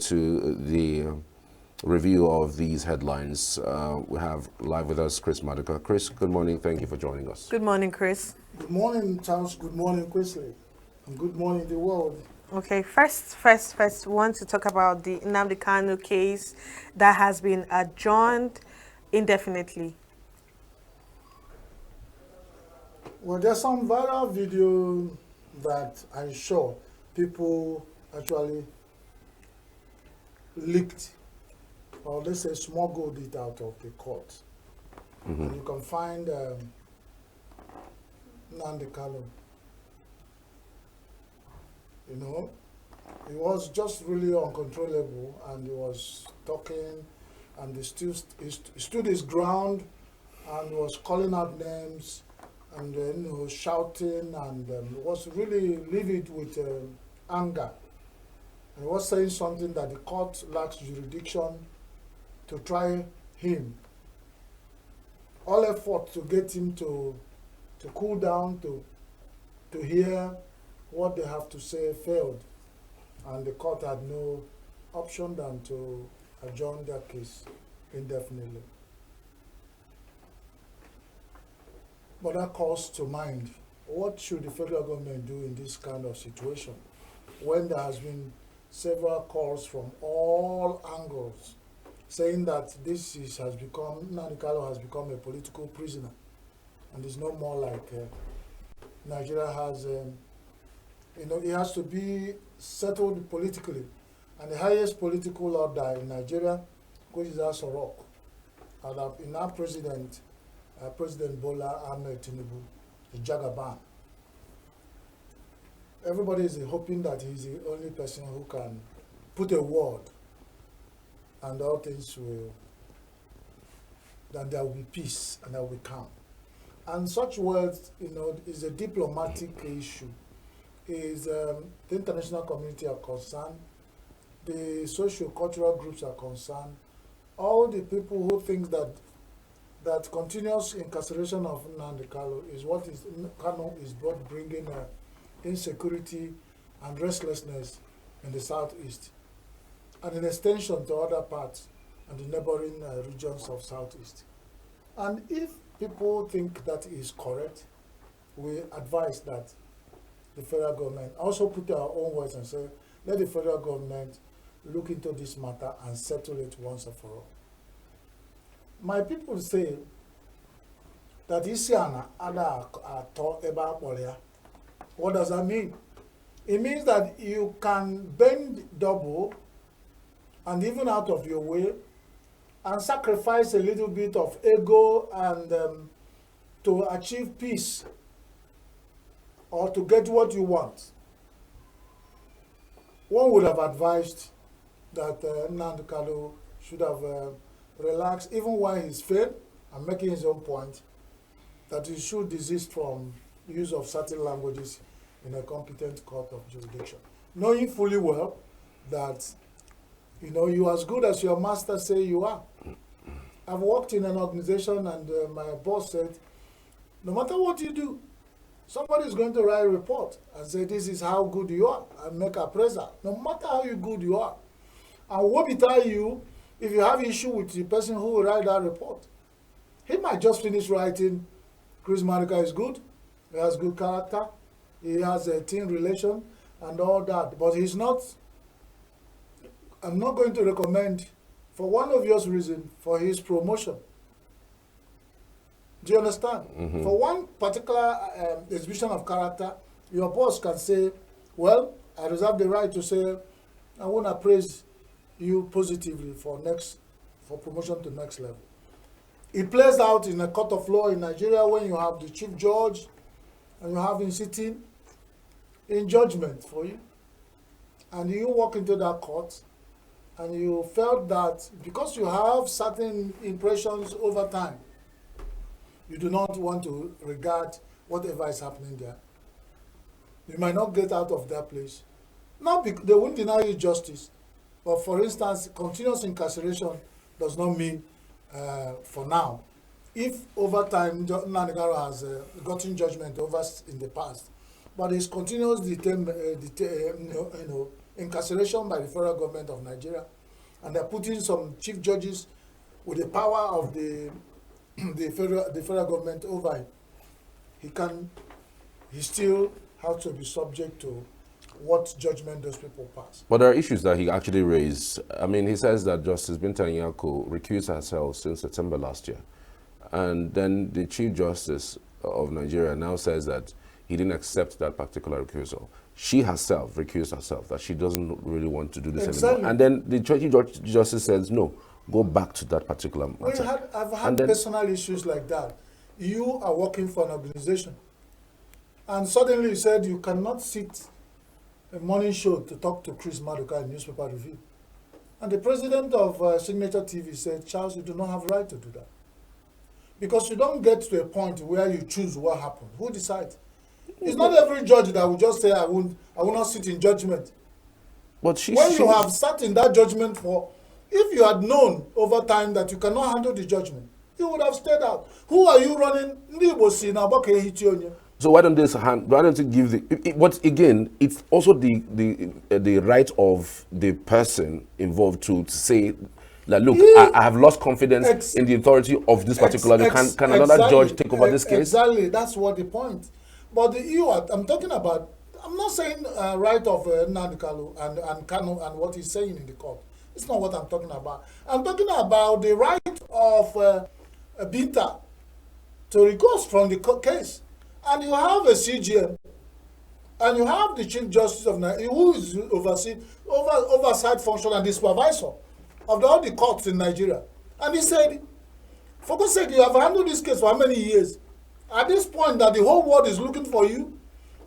To the review of these headlines, we have live with us Chris Maduka. Chris, good morning. Thank you for joining us. Good morning, Chris. Good morning, Charles. Good morning, Chrisley. And good morning, the world. Okay, first, we want to talk about the Nnamdi Kanu case that has been adjourned indefinitely. Well, there's some viral video that I'm sure people actually leaked, or let's say smuggled it out of the court. And you can find Nnamdi Kanu. You know, he was just really uncontrollable, and he was talking, and he stood his ground, and was calling out names, and then he was shouting, and was really livid with anger. And he was saying something that the court lacks jurisdiction to try him. All effort to get him to cool down, to hear what they have to say failed, and the court had no option than to adjourn their case indefinitely. But that calls to mind, what should the federal government do in this kind of situation when there has been several calls from all angles saying that Nnamdi Kanu has become a political prisoner, and is no more like Nigeria has. It has to be settled politically, and the highest political order in Nigeria, which is also Rock, and in our president, President Bola Ahmed Tinubu, the Jagaban. Everybody is hoping that he's the only person who can put a word, and all things will, that there will be peace and there will be calm. And such words, is a diplomatic issue. Is the international community are concerned, the socio-cultural groups are concerned, all the people who think that continuous incarceration of Nnamdi Kanu is what bringing insecurity and restlessness in the southeast, and an extension to other parts and the neighboring regions of southeast. And if people think that is correct, we advise that the federal government also put our own words and say, let the federal government look into this matter and settle it once and for all. My people say that Isiana ada ato eba korea. What does that mean? It means that you can bend double and even out of your way and sacrifice a little bit of ego and to achieve peace or to get what you want. One would have advised that Nnamdi Kanu should have relaxed, even while he's fair and making his own point, that he should desist from use of certain languages in a competent court of jurisdiction, knowing fully well that you're as good as your master say you are. I've worked in an organization, and my boss said, no matter what you do, somebody is going to write a report and say, this is how good you are, and make appraisal, no matter how good you are. And what it tell you, if you have issue with the person who will write that report, he might just finish writing, Chris Maduka is good, he has good character, he has a team relation, and all that. But I'm not going to recommend, for one obvious reason, for his promotion. Do you understand? For one particular exhibition of character, your boss can say, well, I reserve the right to say, I want to praise you positively for promotion to next level. It plays out in a court of law in Nigeria when you have the chief judge and you have him sitting in judgment for you. And you walk into that court and you felt that because you have certain impressions over time, you do not want to regard whatever is happening there. You might not get out of that place. They won't deny you justice. But for instance, continuous incarceration does not mean for now. If over time Nnamdi Kanu has gotten judgment over in the past, but it's continuous incarceration by the federal government of Nigeria, and they're putting some chief judges with the power of the the federal government over him. He still has to be subject to what judgment those people pass. But there are issues that he actually raised. I mean, he says that Justice Binta Nyako recused herself since September last year. And then the Chief Justice of Nigeria now says that he didn't accept that particular recusal. She herself recused herself, that she doesn't really want to do this anymore. And then the Chief Justice says, no, go back to that particular matter. I've had personal issues like that. You are working for an organization, and suddenly you said you cannot sit a morning show to talk to Chris Maduka in newspaper review. And the president of Signature TV said, Charles, you do not have a right to do that. Because you don't get to a point where you choose what happened. Who decides? It's not every judge that will just say, I will not sit in judgment. But when you have sat in that judgment for, if you had known over time that you cannot handle the judgment, you would have stayed out. Who are you running? So why don't you give the? But again, it's also the right of the person involved to say that, look, I have lost confidence in the authority of this particular. Can another judge take over this case? Exactly, that's what the point. But I'm talking about. I'm not saying right of Nnamdi Kanu and Kanu and what he's saying in the court. It's not what I'm talking about. I'm talking about the right of Binta to recuse from the case. And you have a CGM, and you have the Chief Justice of Nigeria, who is oversight function and the supervisor of all the courts in Nigeria. And he said, for God's sake, you have handled this case for how many years? At this point that the whole world is looking for you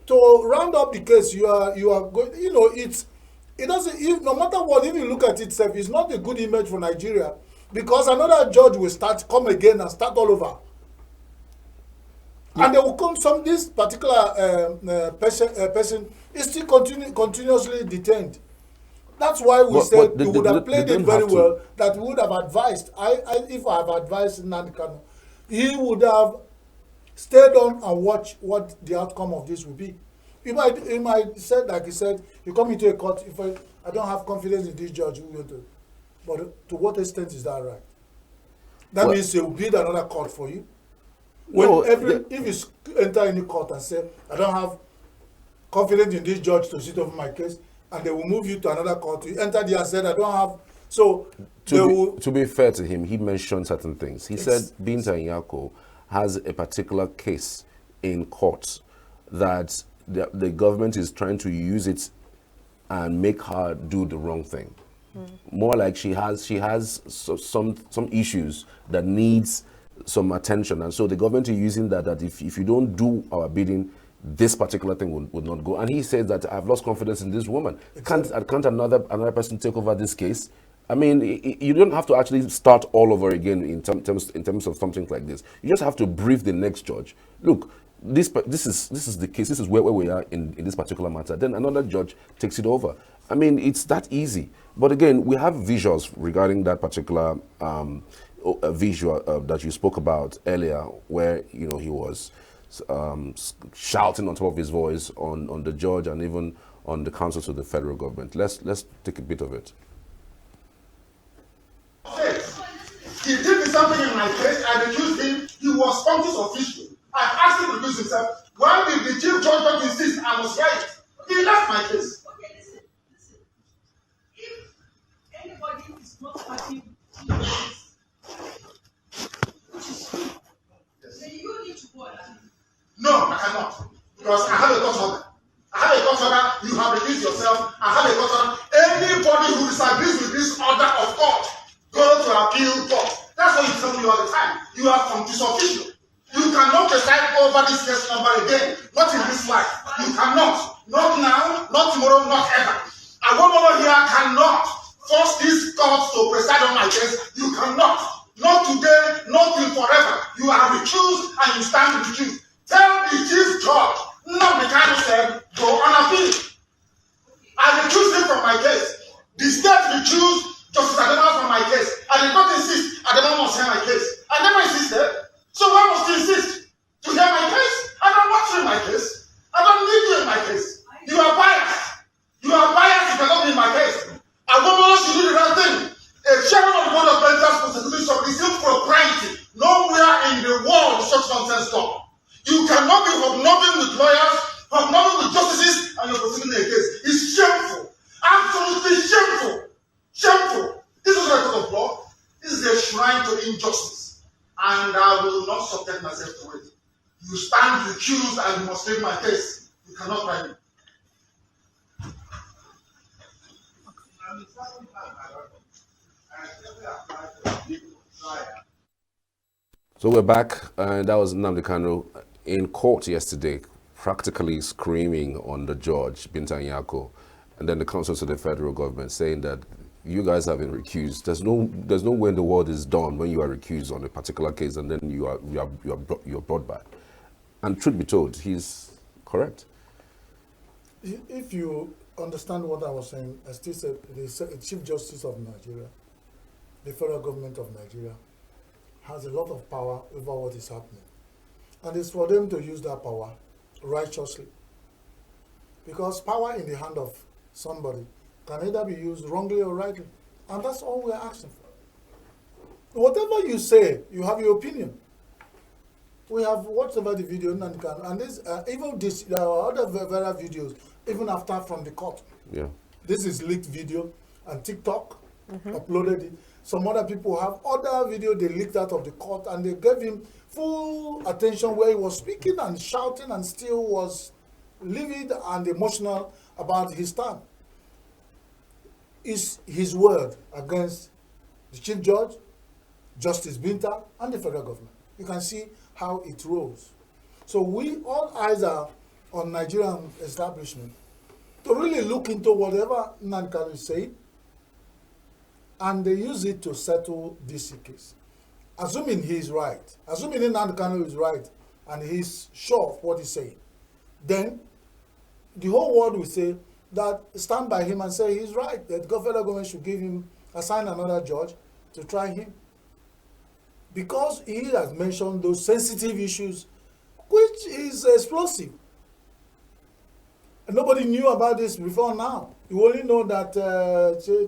to round up the case, you are going, it doesn't, no matter what, if you look at itself, it's not a good image for Nigeria, because another judge will come again and start all over. And they will come this particular person is still continuously detained. That's why we said we would have played it very well, that we would have advised. If I have advised Nnamdi Kanu, he would have stayed on and watch what the outcome of this will be. He might say, like he said, you come into a court, if I don't have confidence in this judge, but to what extent is that right? That means he will build another court for you. If you enter any court and say, I don't have confidence in this judge to sit over my case, and they will move you to another court, you enter there and said, I don't have. So to be fair to him, he mentioned certain things. He said Binta Nyako has a particular case in court that the government is trying to use it and make her do the wrong thing. More like she has some issues that needs some attention, and so the government is using that if you don't do our bidding, this particular thing would not go. And he says that I've lost confidence in this woman. Exactly. Can't another person take over this case? I mean, you don't have to actually start all over again in terms of something like this. You just have to brief the next judge. Look, this is the case. This is where we are in this particular matter. Then another judge takes it over. I mean, it's that easy. But again, we have visuals regarding that particular visual that you spoke about earlier, where he was shouting on top of his voice on the judge and even on the counsel to the federal government. Let's take a bit of it. He did something in my case. I accused him. He was conscious official. I asked him to recuse himself. Why did the chief judge not insist I was right? He left my case. Okay, listen. If anybody is not happy with your case, then you need to go and appeal. No, I cannot. Because I have a court order. You have recused yourself. I have a court order. Anybody who disagrees with this order of court, go to appeal court. That's what you tell me all the time. You are conscious official. You cannot preside over this case number again. Not in this life. You cannot. Not now, not tomorrow, not ever. I want over here cannot force this court to preside on my case. You cannot. Not today, not till forever. You are recused and you stand with the truth. Tell the chief judge, not the kind of said, go on appeal. I recused him from my case. The state recused Justice Adema from my case. I did not insist Adema must hear my case. I never insisted. So why must you insist to hear my case? I don't want you in my case. I don't need you in my case. You are biased. You are biased. You cannot be injustice, and I will not subject myself to it. You stand accused and you must take my case. You cannot try me. So we're back, and that was Nnamdi Kanu in court yesterday, practically screaming on the judge, Binta Nyako, and then the counsel to the federal government saying that you guys have been recused. There's no way in the world is done when you are recused on a particular case and then you're brought back. And truth be told, he's correct. If you understand what I was saying, I still said the Chief Justice of Nigeria, the federal government of Nigeria, has a lot of power over what is happening. And it's for them to use that power righteously. Because power in the hand of somebody can either be used wrongly or rightly. And that's all we're asking for. Whatever you say, you have your opinion. We have watched over the video, and this, even this, there are other viral videos, even after from the court. Yeah. This is leaked video, and TikTok uploaded it. Some other people have other video they leaked out of the court, and they gave him full attention where he was speaking and shouting and still was livid and emotional about his stand. Is his word against the Chief Judge, Justice Binta, and the federal government. You can see how it rolls. So all eyes are on Nigerian establishment to really look into whatever Nnamdi Kanu is saying, and they use it to settle this case. Assuming he is right, assuming Nnamdi Kanu is right, and he's sure of what he's saying, then the whole world will say that stand by him and say he's right, that the federal government should assign another judge to try him. Because he has mentioned those sensitive issues, which is explosive. And nobody knew about this before now. You only know that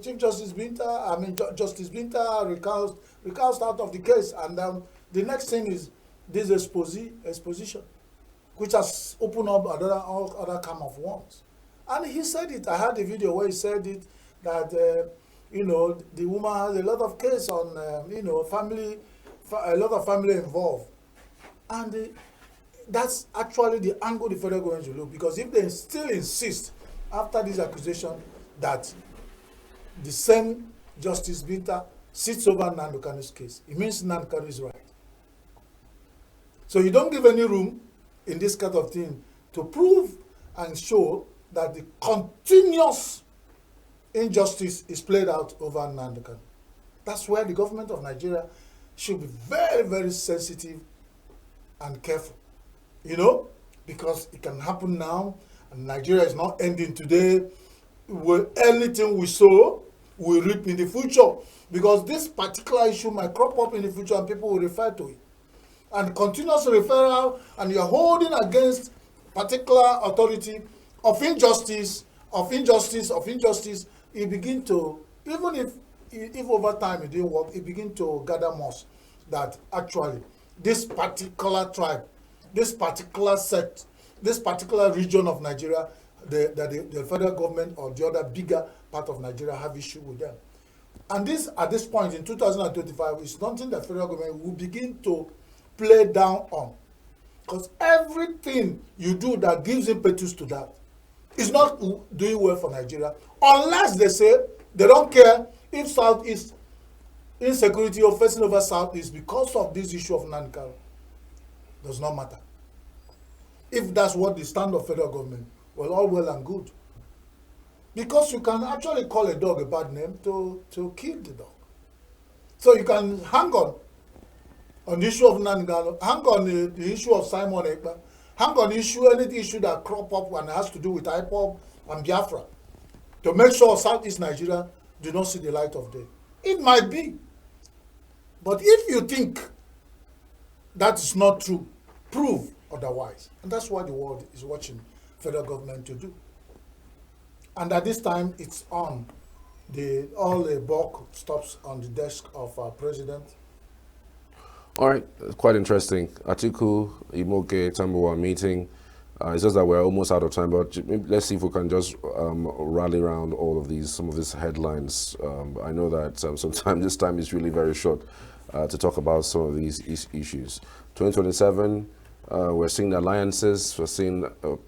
Chief Justice Binta, Justice Binta recounts out of the case, and the next thing is this exposition, which has opened up all other kind of worms. And he said it. I had a video where he said it that the woman has a lot of case on family. A lot of family involved, and that's actually the angle the federal government will look, because if they still insist after this accusation that the same Justice Binta sits over Nnamdi Kanu's case, it means Nnamdi Kanu is right. So you don't give any room in this kind of thing to prove and show that the continuous injustice is played out over Nnamdi Kanu. That's where the government of Nigeria should be very, very sensitive and careful, because it can happen now, and Nigeria is not ending today. Anything we sow, we reap in the future, because this particular issue might crop up in the future and people will refer to it. And continuous referral, and you're holding against particular authority of injustice, you begin to, even if over time it didn't work, it begins to gather moss that actually this particular tribe, this particular sect, this particular region of Nigeria, the federal government or the other bigger part of Nigeria have issue with them. And this, at this point in 2025, is something that federal government will begin to play down on. Because everything you do that gives impetus to that is not doing well for Nigeria, unless they say they don't care if Southeast insecurity or facing over Southeast because of this issue of Nnamdi Kanu. Does not matter. If that's what the stand of federal government, all well and good. Because you can actually call a dog a bad name to kill the dog. So you can hang on the issue of Nnamdi Kanu, hang on the issue of Simon Ekpa, hang on any issue that crop up and has to do with IPOB and Biafra, to make sure Southeast Nigeria do not see the light of day. It might be. But if you think that is not true, prove otherwise. And that's what the world is watching federal government to do. And at this time, it's on. All the bulk stops on the desk of our president. All right, quite interesting. Atiku, Imoke, Tambuwa meeting. It's just that we're almost out of time, but let's see if we can just rally around all of these, some of these headlines. I know that this time is really very short to talk about some of these issues. 2027, we're seeing alliances. We're seeing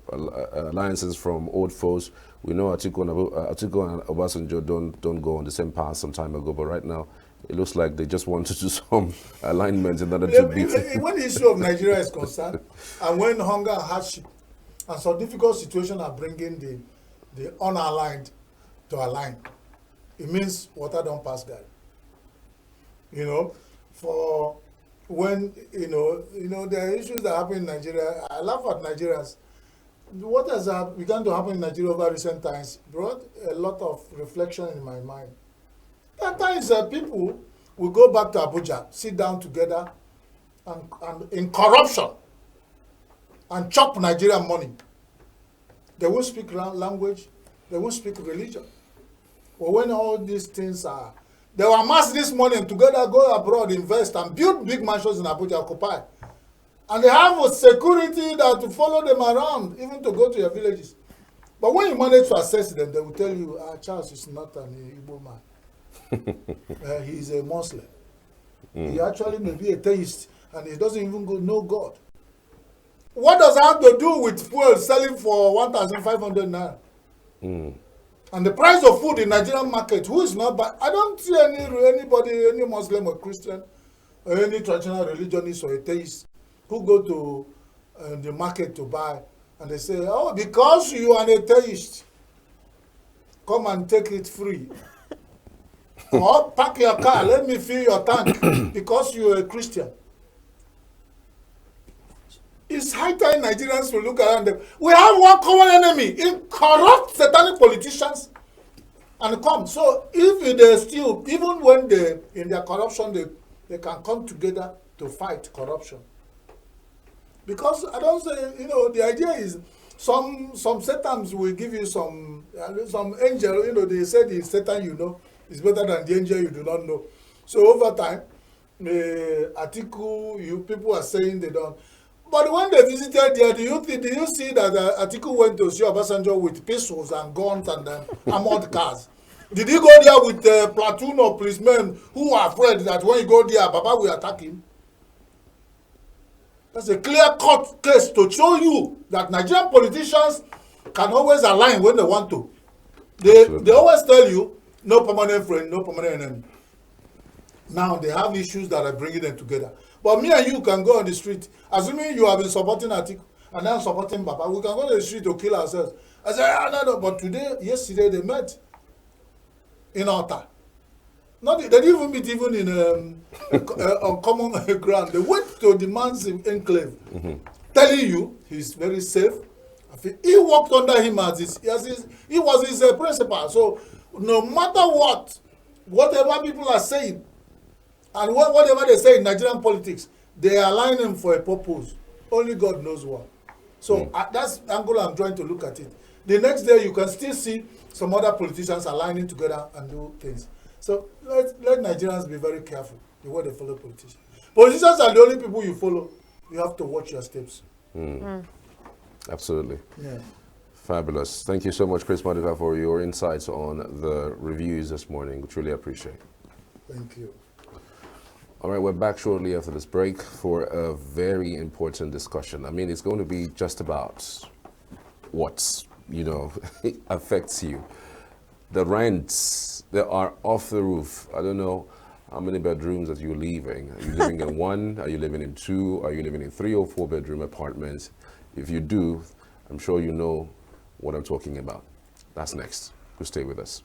alliances from old foes. We know Atiku and Obasanjo don't go on the same path some time ago, but right now it looks like they just want to do some alignment in order to beat. When the issue of Nigeria is concerned, and when hunger and hardship and some difficult situations are bringing the unaligned to align, it means water don't pass guy. You know, for when there are issues that happen in Nigeria. I laugh at Nigerians. What has begun to happen in Nigeria over recent times brought a lot of reflection in my mind. At times, people will go back to Abuja, sit down together, and in corruption, and chop Nigerian money. They won't speak language, they won't speak religion. But when all these things are, they will amass this money and together go abroad, invest, and build big mansions in Abuja, occupy. And they have a security that to follow them around, even to go to your villages. But when you manage to assess them, they will tell you, Charles is not an Igbo man. He is a Muslim. He actually may be a theist, and he doesn't even know God. What does that have to do with fuel selling for 1,500 naira? And the price of food in Nigerian market, who is not buying? I don't see anybody, any Muslim or Christian, or any traditional religionist or atheist who go to the market to buy, and they say, oh, because you are an atheist, come and take it free. Or pack your car, let me fill your tank because you're a Christian. It's high time Nigerians will look around them. We have one common enemy in corrupt satanic politicians and come. So if they still, even when they in their corruption, they can come together to fight corruption. Because I don't say, the idea is some Satans will give you some angel, they say the Satan is better than the angel you do not know. So over time, Atiku, people are saying they don't. But when they visited there, do you see that Atiku went to see Obasanjo with pistols and guns and armored cars? Did he go there with a platoon of policemen who are afraid that when you go there, Baba will attack him? That's a clear-cut case to show you that Nigerian politicians can always align when they want to. They always tell you, no permanent friend, no permanent enemy. Now they have issues that are bringing them together. But me and you can go on the street, assuming you have been supporting Atiku and now supporting Baba, we can go to the street to kill ourselves. I said, no. But yesterday they met in altar. They didn't even meet even in on common ground. They went to the man's enclave, telling you he's very safe. He walked under him he was his principal. So no matter whatever people are saying, and whatever they say in Nigerian politics, they align him for a purpose. Only God knows what. So that's the angle I'm trying to look at it. The next day, you can still see some other politicians aligning together and do things. So let Nigerians be very careful the way they follow politicians. Politicians are the only people you follow. You have to watch your steps. Absolutely. Yeah. Fabulous. Thank you so much, Chris Maduka, for your insights on the reviews this morning. We truly appreciate it. Thank you. All right, we're back shortly after this break for a very important discussion. I mean, it's going to be just about what, affects you. The rents, they are off the roof. I don't know how many bedrooms that you're living. Are you living in one? Are you living in two? Are you living in 3 or 4 bedroom apartments? If you do, I'm sure you know what I'm talking about. That's next. Stay with us.